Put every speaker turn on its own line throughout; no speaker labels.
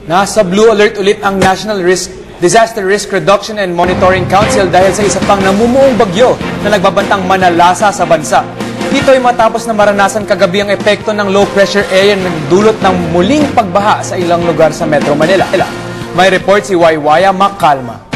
Nasa blue alert ulit ang National Disaster Risk Reduction and Monitoring Council dahil sa isa pang namumuong bagyo na nagbabantang manalasa sa bansa. Dito ay matapos na maranasan kagabi ang epekto ng low pressure area na nagdulot ng muling pagbaha sa ilang lugar sa Metro Manila. May report si Waywaya Makalma.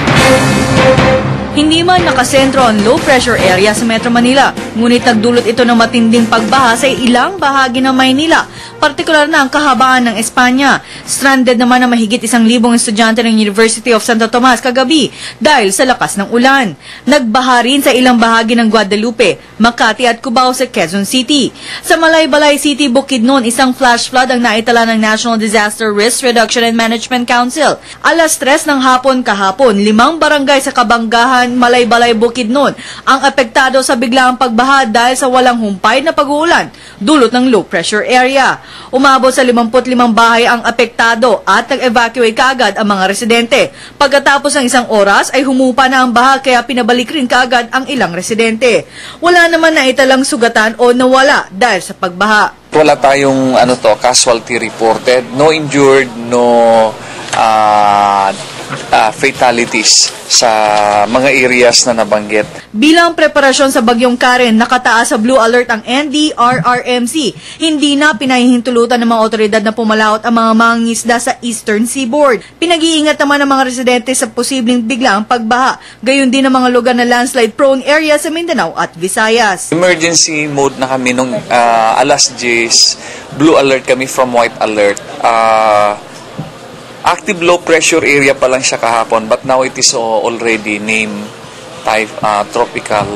Hindi man nakasentro ang low-pressure area sa Metro Manila, ngunit nagdulot ito ng matinding pagbaha sa ilang bahagi ng Maynila, partikular na ang kahabaan ng Espanya. Stranded naman ang mahigit 1,000 estudyante ng University of Santo Tomas kagabi dahil sa lakas ng ulan. Nagbaha rin sa ilang bahagi ng Guadalupe, Makati at Cubao sa Quezon City. Sa Malaybalay City, Bukidnon, isang flash flood ang naitala ng National Disaster Risk Reduction and Management Council. Alas 3 ng hapon kahapon, 5 barangay sa Kabanggahan, Malaybalay, Bukidnon ang apektado sa biglaang pagbaha dahil sa walang humpay na pag-uulan dulot ng low pressure area. Umabot sa 55 bahay ang apektado at nag-evacuate kaagad ang mga residente. Pagkatapos ng isang oras ay humupa na ang baha kaya pinabalik rin kaagad ang ilang residente. Wala naman na italang sugatan o nawala dahil sa pagbaha.
Wala tayong casualty reported, no injured, no fatalities sa mga areas na nabanggit.
Bilang preparasyon sa bagyong Karen, nakataas sa blue alert ang NDRRMC. Hindi na pinahihintulutan ng mga otoridad na pumalaot ang mga mangingisda sa Eastern Seaboard. Pinag-iingat naman ng mga residente sa posibleng biglaang pagbaha. Gayon din ang mga lugar na landslide-prone area sa Mindanao at Visayas.
Emergency mode na kami nung alas 10, blue alert kami from white alert. Active low pressure area pa lang siya kahapon, but now it is already named tropical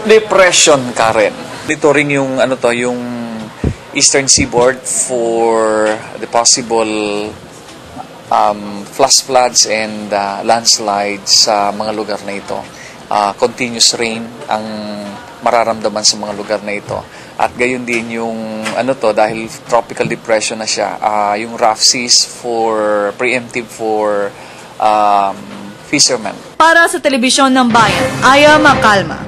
depression Karen. Dito rin yung yung Eastern Seaboard for the possible flash floods and landslides sa mga lugar na ito. Continuous rain ang mararamdaman sa mga lugar na ito. At gayon din yung dahil tropical depression na siya, yung rough seas for preemptive for fishermen.
Para sa Telebisyon ng Bayan, Aya Makalma.